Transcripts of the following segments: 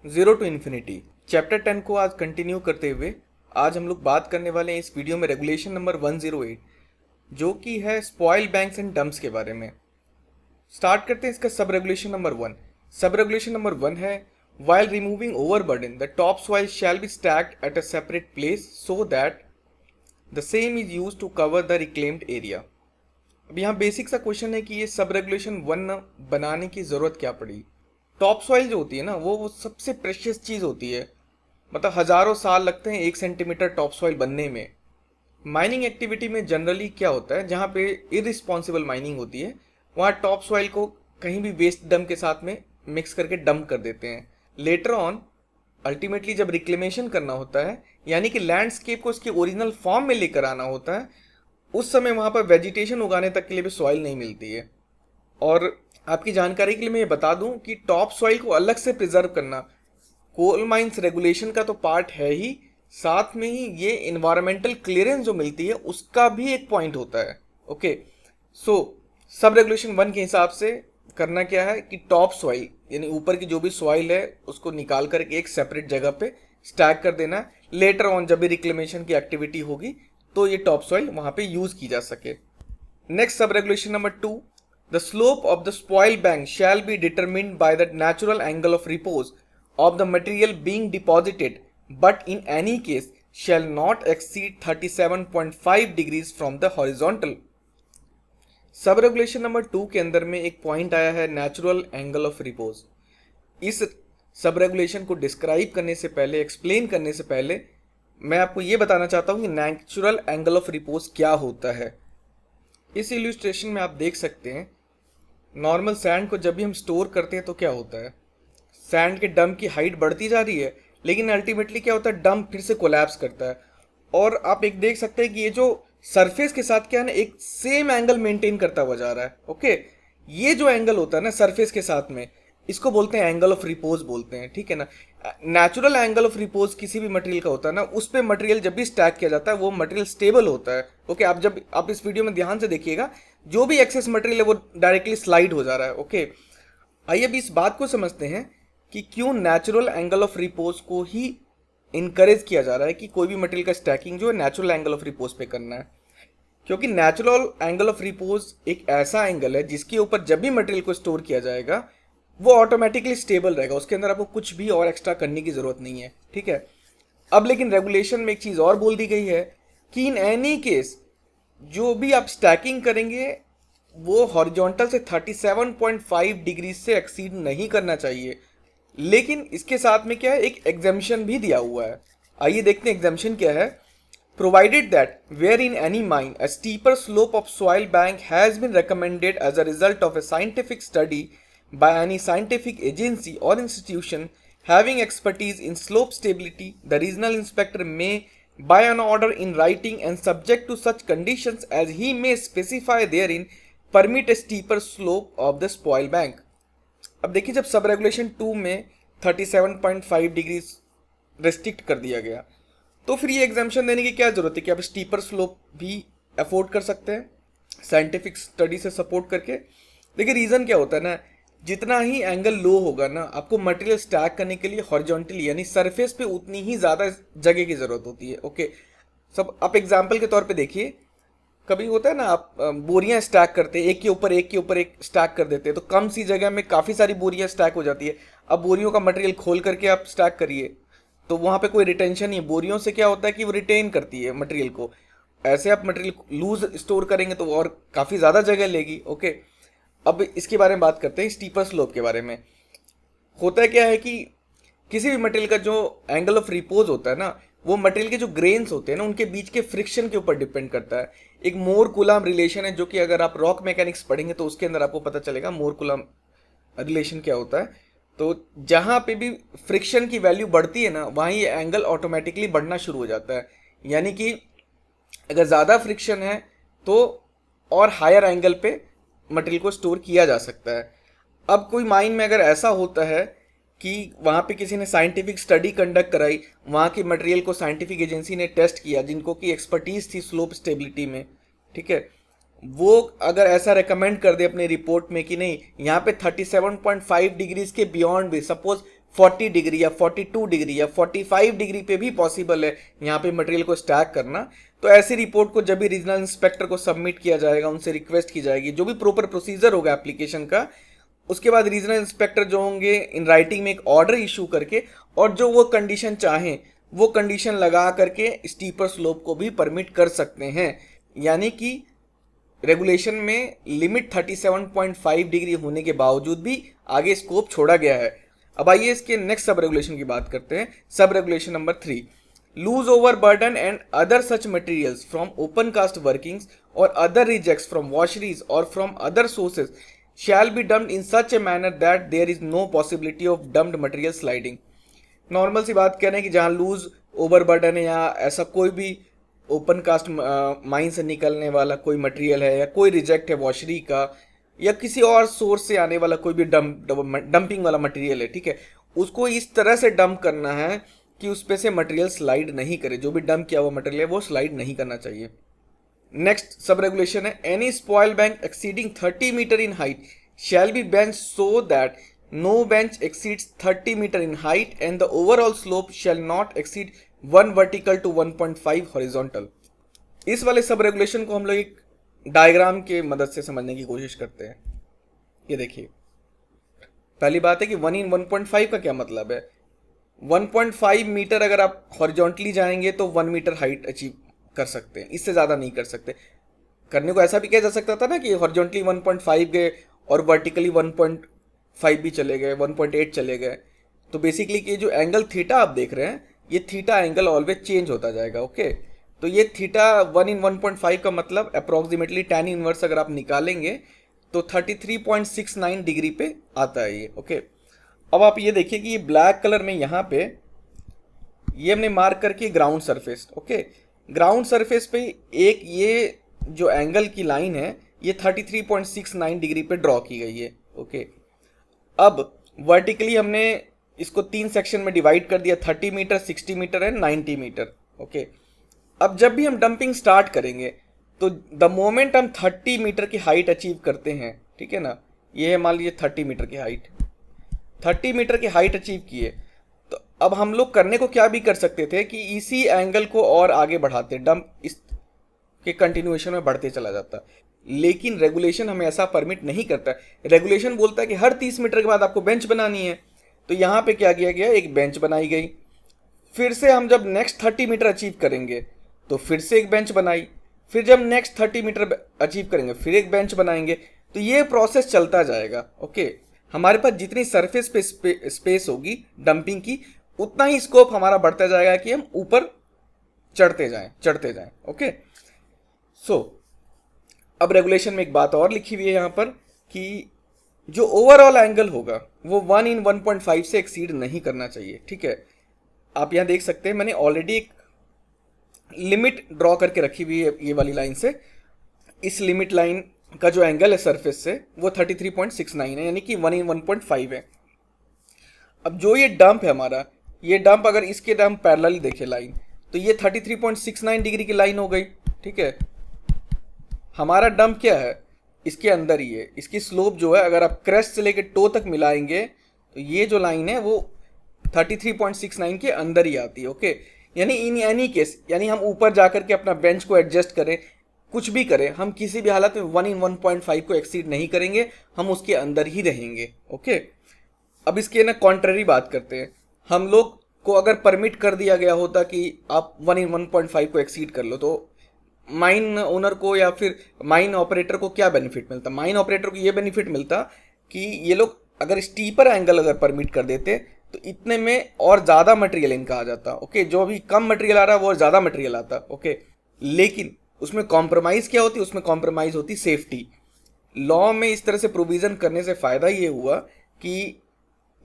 Zero to infinity chapter 10 को आज continue करते हुए आज हम लोग बात करने वाले हैं इस वीडियो में रेगुलेशन नंबर 108 जो कि है स्पॉइल बैंक्स एंड डंप्स के बारे में। स्टार्ट करते हैं इसका सब रेगुलेशन नंबर 1। सब रेगुलेशन नंबर 1 है while removing overburden the top soil shall be stacked at a separate place so that the same is used to cover the reclaimed area. अब यहाँ बेसिक सा क्वेश्चन है कि ये सब रेगुलेशन 1 बनाने की ज़रूरत क्या पड़ी। टॉप सॉइल जो होती है ना वो सबसे प्रेशियस चीज़ होती है, मतलब हज़ारों साल लगते हैं 1 सेंटीमीटर टॉप सॉइल बनने में। माइनिंग एक्टिविटी में जनरली क्या होता है, जहाँ पे इरिस्पॉन्सिबल माइनिंग होती है वहाँ टॉप सॉइल को कहीं भी वेस्ट डंप के साथ में मिक्स करके डंप कर देते हैं। लेटर ऑन अल्टीमेटली जब रिक्लेमेशन करना होता है, यानी कि लैंडस्केप को उसके ओरिजिनल फॉर्म में लेकर आना होता है, उस समय वहाँ पर वेजिटेशन उगाने तक के लिए भी सॉइल नहीं मिलती है। और आपकी जानकारी के लिए मैं ये बता दूं कि टॉप सॉइल को अलग से प्रिजर्व करना कोल माइंस रेगुलेशन का तो पार्ट है ही, साथ में ही ये इन्वायरमेंटल क्लियरेंस जो मिलती है उसका भी एक पॉइंट होता है। ओके, सो सब रेगुलेशन 1 के हिसाब से करना क्या है कि टॉप सॉइल यानी ऊपर की जो भी सॉइल है उसको निकाल कर एक सेपरेट जगह पे स्टैक कर देना है। लेटर ऑन जब भी रिक्लेमेशन की एक्टिविटी होगी तो ये टॉप सॉइल वहां पे यूज की जा सके। Next sub regulation number 2, the slope of the spoil bank shall be determined by the natural angle of repose of the material being deposited, but in any case shall not exceed 37.5 degrees from the horizontal। सब regulation number 2 के अंदर में एक point आया है natural angle of repose. इस sub regulation को describe करने से पहले, एक्सप्लेन करने से पहले मैं आपको ये बताना चाहता हूँ कि नेचुरल एंगल ऑफ रिपोज क्या होता है। इस इल्यूस्ट्रेशन में आप देख सकते हैं नॉर्मल सैंड को जब भी हम स्टोर करते हैं तो क्या होता है, सैंड के डंप की हाइट बढ़ती जा रही है, लेकिन अल्टीमेटली क्या होता है, डंप फिर से कोलैप्स करता है। और आप एक देख सकते हैं कि ये जो सरफेस के साथ क्या है ना, एक सेम एंगल मेंटेन करता हुआ जा रहा है। ओके, ये जो एंगल होता है ना सरफेस के साथ में, इसको बोलते हैं एंगल ऑफ रिपोज बोलते हैं, ठीक है ना। नेचुरल एंगल ऑफ रिपोज किसी भी मटेरियल का होता है ना, उस पे मटेरियल जब भी स्टैक किया जाता है वो मटेरियल स्टेबल होता है। ओके, आप जब आप इस वीडियो में ध्यान से देखिएगा, जो भी एक्सेस मटेरियल है वो डायरेक्टली स्लाइड हो जा रहा है। ओके, आइए अभी इस बात को समझते हैं कि क्यों नेचुरल एंगल ऑफ रिपोज को ही इनकरेज किया जा रहा है कि कोई भी मटेरियल का स्टैकिंग जो है नेचुरल एंगल ऑफ रिपोज पे करना है। क्योंकि नेचुरल एंगल ऑफ रिपोज एक ऐसा एंगल है जिसके ऊपर जब भी मटेरियल को स्टोर किया जाएगा वो ऑटोमेटिकली स्टेबल रहेगा, उसके अंदर आपको कुछ भी और एक्स्ट्रा करने की जरूरत नहीं है, ठीक है। अब लेकिन रेगुलेशन में एक चीज और बोल दी गई है कि इन एनी केस जो भी आप स्टैकिंग करेंगे वो हॉरिजॉन्टल से 37.5 डिग्री से एक्सीड नहीं करना चाहिए। लेकिन इसके साथ में क्या है, एक एग्जेम्पशन भी दिया हुआ है। आइए देखते हैं एग्जेम्पशन क्या है। Provided that where in any mine a steeper slope of soil bank has been recommended as a result of a scientific study by any scientific agency or institution having expertise in slope stability, the regional inspector may, by an order in writing and subject to such conditions as he may specify therein, permit a steeper slope of the spoil bank। अब देखिए, जब sub regulation 2 में 37.5 degree restrict कर दिया गया तो फिर ये एग्जाम्पशन देने की क्या जरूरत है कि आप स्टीपर स्लोप भी अफोर्ड कर सकते हैं साइंटिफिक स्टडी से सपोर्ट करके। देखिए रीजन क्या होता है ना, जितना ही एंगल लो होगा ना, आपको मटेरियल स्टैक करने के लिए हॉरिजॉन्टली यानी सरफेस पे उतनी ही ज्यादा जगह की जरूरत होती है। ओके, सब आप एग्जाम्पल के तौर पे देखिए, कभी होता है ना आप बोरियां स्टैक करते हैं, एक के ऊपर एक के ऊपर एक स्टैक कर देते हैं, तो कम सी जगह में काफी सारी बोरियां स्टैक हो जाती है। अब बोरियों का मटेरियल खोल करके आप स्टैक करिए तो वहां पे कोई रिटेंशन नहीं है। बोरियों से क्या होता है कि वो रिटेन करती है मटेरियल को, ऐसे आप मटेरियल लूज स्टोर करेंगे तो और काफी ज्यादा जगह लेगी। ओके, अब इसके बारे में बात करते हैं, स्टीपर स्लोप के बारे में। होता क्या है कि किसी भी मटेरियल का जो एंगल ऑफ रिपोज होता है ना, वो मटेरियल के जो ग्रेन्स होते हैं ना उनके बीच के फ्रिक्शन के ऊपर डिपेंड करता है। एक मोर कुलाम रिलेशन है, जो कि अगर आप रॉक मैकेनिक्स पढ़ेंगे तो उसके अंदर आपको पता चलेगा मोर कुलाम रिलेशन क्या होता है। तो जहां पे भी फ्रिक्शन की वैल्यू बढ़ती है ना, वहां ये एंगल ऑटोमेटिकली बढ़ना शुरू हो जाता है। यानी कि अगर ज़्यादा फ्रिक्शन है तो और हायर एंगल पे मटेरियल को स्टोर किया जा सकता है। अब कोई माइन में अगर ऐसा होता है कि वहाँ पे किसी ने साइंटिफिक स्टडी कंडक्ट कराई, वहाँ की मटेरियल को साइंटिफिक एजेंसी ने टेस्ट किया, जिनको की एक्सपर्टीज थी स्लोप स्टेबिलिटी में, ठीक है, वो अगर ऐसा रेकमेंड कर दे अपने रिपोर्ट में कि नहीं यहाँ पे 37.5 डिग्रीज के बियॉन्ड भी, सपोज 40 डिग्री या 42 डिग्री या 45 डिग्री पे भी पॉसिबल है यहाँ पे मटेरियल को स्टैक करना। तो ऐसी रिपोर्ट को जब भी रीजनल इंस्पेक्टर को सबमिट किया जाएगा, उनसे रिक्वेस्ट की जाएगी, जो भी प्रॉपर प्रोसीजर होगा एप्लीकेशन का, उसके बाद रीजनल इंस्पेक्टर जो होंगे इन राइटिंग में एक ऑर्डर इशू करके और जो वो कंडीशन चाहें वो कंडीशन लगा करके स्टीपर स्लोप को भी परमिट कर सकते हैं। यानी कि रेगुलेशन में लिमिट 37.5 डिग्री होने के बावजूद भी आगे स्कोप छोड़ा गया है। अब आइए इसके नेक्स्ट सब रेगुलेशन की बात करते हैं। Sub regulation number 3, loose overburden and other such materials from open cast workings और अदर रिजेक्ट्स फ्रॉम वॉशरीज और from other sources shall be dumped in such a manner that there is no possibility of dumped material sliding। Normal सी बात कह रहे हैं कि जहाँ loose overburden है या ऐसा कोई भी ओपन कास्ट माइन से निकलने वाला कोई मटेरियल है या कोई रिजेक्ट है वॉशरी का या किसी और सोर्स से आने वाला कोई भी डंपिंग वाला मटेरियल है, ठीक है, उसको इस तरह से डंप करना है कि उस पे से मटेरियल स्लाइड नहीं करे। जो भी डंप किया हुआ मटेरियल है वो स्लाइड नहीं करना चाहिए। नेक्स्ट सब रेगुलेशन है, any spoil bank exceeding 30 metre in height shall be bench so that no bench exceeds 30 metre in height and the overall slope shall not exceed 1 vertical to 1.5 horizontal. इस वाले sub regulation को हम लोग एक diagram के मदद से समझने की कोशिश करते हैं। ये देखिए, पहली बात है कि 1 in 1.5 का क्या मतलब है। 1.5 मीटर अगर आप हॉरिजॉन्टली जाएंगे तो 1 मीटर हाइट अचीव कर सकते हैं, इससे ज़्यादा नहीं कर सकते। करने को ऐसा भी किया जा सकता था ना कि हॉरिजॉन्टली 1.5 गए और वर्टिकली 1.5 भी चले गए, 1.8 चले गए। तो बेसिकली ये जो एंगल थीटा आप देख रहे हैं, ये थीटा एंगल ऑलवेज चेंज होता जाएगा। ओके, तो ये थीटा 1 in 1.5 का मतलब अप्रॉक्सीमेटली tan इनवर्स अगर आप निकालेंगे तो 33.69 डिग्री पे आता है ये। ओके, अब आप ये देखिए कि ये ब्लैक कलर में यहाँ पे ये हमने मार्क करके ground surface. Okay, ground surface पे एक ये जो एंगल की लाइन है ये 33.69 डिग्री पे ड्रॉ की गई है। ओके, अब वर्टिकली हमने इसको 3 सेक्शन में डिवाइड कर दिया, 30 metre, 60 metre and 90 metre. Okay, अब जब भी हम डंपिंग स्टार्ट करेंगे तो द मोमेंट हम 30 मीटर की हाइट अचीव करते हैं, ठीक है ना, ये है मान लीजिए 30 मीटर की हाइट, 30 मीटर की हाइट अचीव किए, तो अब हम लोग करने को क्या भी कर सकते थे कि इसी एंगल को और आगे बढ़ाते, डंप इस के कंटिन्यूएशन में बढ़ते चला जाता। लेकिन रेगुलेशन हमें ऐसा परमिट नहीं करता। रेगुलेशन बोलता है कि हर 30 मीटर के बाद आपको बेंच बनानी है। तो यहाँ पे क्या किया गया, एक बेंच बनाई गई। फिर से हम जब नेक्स्ट 30 मीटर अचीव करेंगे तो फिर से एक बेंच बनाई, फिर जब नेक्स्ट 30 मीटर अचीव करेंगे फिर एक बेंच बनाएंगे। तो ये प्रोसेस चलता जाएगा। ओके, हमारे पास जितनी सरफेस पे स्पेस होगी डंपिंग की, उतना ही स्कोप हमारा बढ़ता जाएगा कि हम ऊपर चढ़ते जाएं। ओके, सो अब रेगुलेशन में एक बात और लिखी हुई है यहाँ पर कि जो ओवरऑल एंगल होगा वो 1 in 1.5 से एक्सीड नहीं करना चाहिए। ठीक है, आप यहाँ देख सकते हैं मैंने ऑलरेडी एक लिमिट ड्रॉ करके रखी हुई है ये वाली लाइन से। इस लिमिट लाइन का जो एंगल है सरफेस से वो 33.69 है, यानी कि 1 in 1.5 है। अब जो ये डंप है हमारा, ये डंप अगर इसके डंप पैरेलल देखे लाइन, तो ये 33.69 डिग्री की लाइन हो गई। ठीक है, हमारा डंप क्या है, इसके अंदर ही है। इसकी स्लोप जो है अगर आप क्रेस्ट से लेकर टो तक मिलाएंगे तो ये जो लाइन है वो 33.69 के अंदर ही आती है। ओके, यानी इन एनी केस, यानी हम ऊपर जाकर के अपना बेंच को एडजस्ट करें, कुछ भी करें, हम किसी भी हालत में 1 in 1.5 को एक्सीड नहीं करेंगे, हम उसके अंदर ही रहेंगे। ओके, अब इसके ना कॉन्ट्ररी बात करते हैं। हम लोग को अगर परमिट कर दिया गया होता कि आप 1 in 1.5 को एक्सीड कर लो, तो माइन ओनर को या फिर माइन ऑपरेटर को क्या बेनिफिट मिलता? माइन ऑपरेटर को ये बेनिफिट मिलता कि ये लोग अगर स्टीपर एंगल अगर परमिट कर देते तो इतने में और ज़्यादा मटेरियल इनका आ जाता। ओके, जो अभी कम मटेरियल आ रहा है वो ज़्यादा मटेरियल आता। ओके, लेकिन उसमें कॉम्प्रोमाइज़ क्या होती? उसमें कॉम्प्रोमाइज़ होती सेफ्टी। लॉ में इस तरह से प्रोविज़न करने से फ़ायदा ये हुआ कि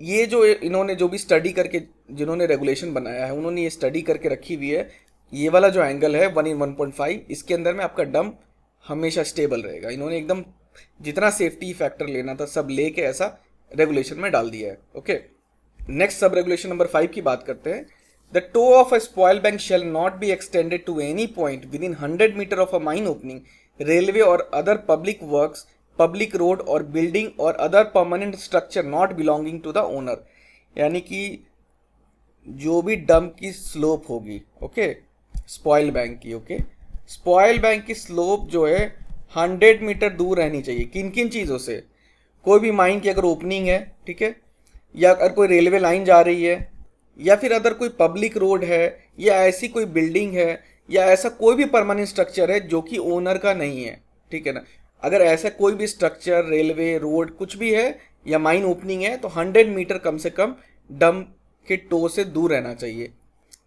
ये जो इन्होंने जो भी स्टडी करके जिन्होंने रेगुलेशन बनाया है, उन्होंने ये स्टडी करके रखी हुई है, ये वाला जो एंगल है 1 in 1.5, इसके अंदर में आपका डंप हमेशा स्टेबल रहेगा। इन्होंने एकदम जितना सेफ्टी फैक्टर लेना था सब लेके ऐसा रेगुलेशन में डाल दिया है। Okay, next sub regulation number 5 की बात करते हैं। The toe of a spoil bank shall not be extended to any point within 100 metre of a mine opening, railway और other public works, public road और building और other permanent structure not belonging to the owner. यानी कि जो भी dump की slope होगी, okay, spoil bank की, ओके, स्पॉइल बैंक की स्लोप जो है 100 मीटर दूर रहनी चाहिए। किन किन चीज़ों से? कोई भी माइन की अगर ओपनिंग है, ठीक है, या अगर कोई रेलवे लाइन जा रही है, या फिर अगर कोई पब्लिक रोड है, या ऐसी कोई बिल्डिंग है, या ऐसा कोई भी परमानेंट स्ट्रक्चर है जो कि ओनर का नहीं है, ठीक है ना। अगर ऐसा कोई भी स्ट्रक्चर, रेलवे, रोड कुछ भी है या माइन ओपनिंग है तो 100 मीटर कम से कम डंप के टो से दूर रहना चाहिए।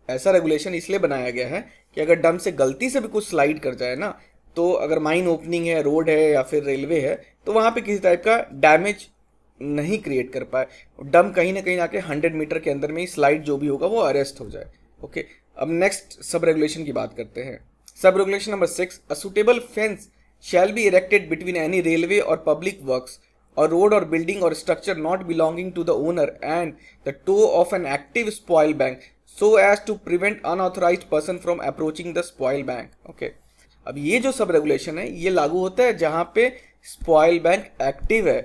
ऐसा रेगुलेशन इसलिए बनाया गया है कि अगर डंप से गलती से भी कुछ स्लाइड कर जाए ना, तो अगर माइन ओपनिंग है, रोड है या फिर रेलवे है, तो वहाँ पे किसी टाइप का डैमेज नहीं क्रिएट कर पाए, डंप कहीं ना कहीं आके 100 मीटर के अंदर में ही स्लाइड जो भी होगा वो अरेस्ट हो जाए। ओके, अब नेक्स्ट सब रेगुलेशन की बात करते हैं। Sub regulation number 6, a suitable fence shall be erected between any railway और public works or road or building or structure not belonging to the owner and the toe of an active spoil bank so as to prevent unauthorized person from approaching the spoil bank. Okay, अब ये जो सब regulation है ये लागू होता है जहां पे स्पॉइल बैंक एक्टिव है।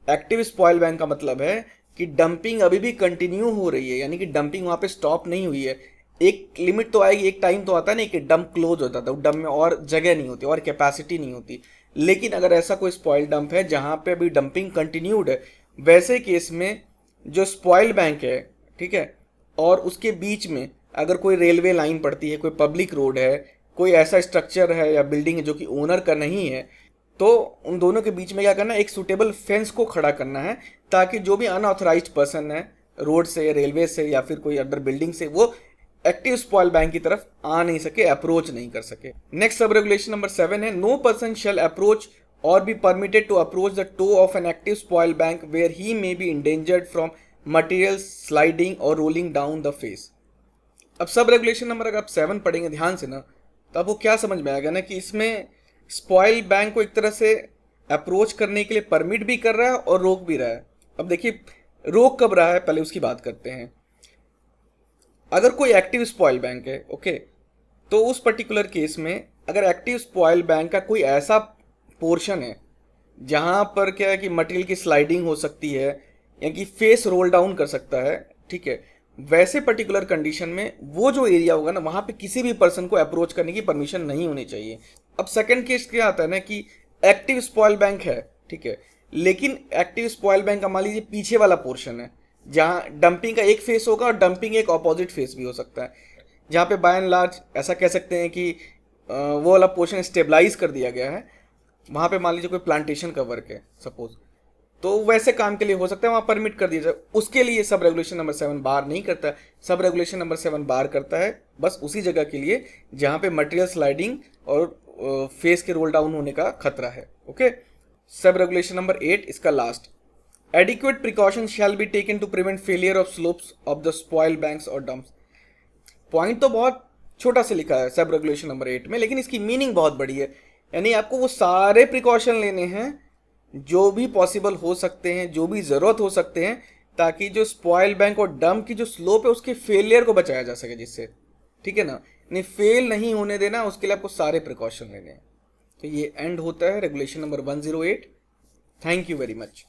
एक्टिव स्पॉइल बैंक का मतलब है कि डंपिंग अभी भी कंटिन्यू हो रही है, यानी कि डंपिंग वहां पे स्टॉप नहीं हुई है। एक लिमिट तो आएगी, एक टाइम तो आता नहीं कि डंप क्लोज होता था, डंप में और जगह नहीं होती और कैपेसिटी नहीं होती। लेकिन अगर ऐसा कोई स्पॉइल डंप है जहां पे अभी डंपिंग कंटिन्यूड है, वैसे केस में जो स्पॉइल बैंक है, ठीक है, और उसके बीच में अगर कोई रेलवे लाइन पड़ती है, कोई पब्लिक रोड है, कोई ऐसा स्ट्रक्चर है या बिल्डिंग है जो कि ओनर का नहीं है, तो उन दोनों के बीच में क्या करना है, एक सुटेबल फेंस को खड़ा करना है ताकि जो भी अनऑथराइज्ड पर्सन है रोड से, रेलवे से या फिर कोई अदर बिल्डिंग से, वो एक्टिव स्पॉइल बैंक की तरफ आ नहीं सके, अप्रोच नहीं कर सके। नेक्स्ट सब रेगुलेशन नंबर 7 है, नो पर्सन शेल अप्रोच और be permitted to approach the toe of an active spoil bank where he may be endangered from material sliding और रोलिंग डाउन द फेस। अब sub regulation number अगर आप 7 पढ़ेंगे ध्यान से ना, तो आपको क्या समझ में आएगा ना कि इसमें स्पॉइल बैंक को एक तरह से अप्रोच करने के लिए परमिट भी कर रहा है और रोक भी रहा है। अब देखिए रोक कब रहा है, पहले उसकी बात करते हैं। अगर कोई एक्टिव स्पॉइल बैंक है, ओके, तो उस पर्टिकुलर केस में अगर एक्टिव स्पॉइल बैंक का कोई ऐसा पोर्शन है जहां पर क्या है कि मटेरियल की स्लाइडिंग हो सकती है या कि फेस रोल डाउन कर सकता है, ठीक है, वैसे पर्टिकुलर कंडीशन में वो जो एरिया होगा ना, वहां पे किसी भी पर्सन को अप्रोच करने की परमिशन नहीं होनी चाहिए। अब सेकंड केस क्या आता है ना कि एक्टिव स्पॉइल बैंक है, ठीक है, लेकिन एक्टिव स्पॉइल बैंक का मान लीजिए पीछे वाला पोर्शन है जहां डंपिंग का एक फेस होगा और डंपिंग एक ऑपोजिट फेस भी हो सकता है, जहां पे बाय एंड लार्ज ऐसा कह सकते हैं कि वो वाला पोर्शन स्टेबलाइज कर दिया गया है। वहां पे मान लीजिए कोई प्लांटेशन का वर्क है सपोज, तो वैसे काम के लिए हो सकता है वहां परमिट कर दिया जाए। उसके लिए सब रेगुलेशन नंबर 7 बार नहीं करता है। सब रेगुलेशन नंबर 7 बार करता है बस उसी जगह के लिए जहां पे मटेरियल स्लाइडिंग और फेस के रोल डाउन होने का खतरा है। ओके, सब रेगुलेशन नंबर 8, इसका last, adequate precaution shall be taken to prevent failure of slopes of the spoil banks और डंप्स। पॉइंट तो बहुत छोटा से लिखा है सब रेगुलेशन नंबर 8 में, लेकिन इसकी मीनिंग बहुत बड़ी है। यानी आपको वो सारे प्रिकॉशन लेने हैं जो भी पॉसिबल हो सकते हैं, जो भी ज़रूरत हो सकते हैं, ताकि जो स्पॉइल बैंक और डंप की जो स्लोप है उसके फेलियर को बचाया जा सके, जिससे, ठीक है ना, नहीं फेल नहीं होने देना, उसके लिए आपको सारे प्रिकॉशन लेने हैं। तो ये एंड होता है regulation number 108। Thank you very much.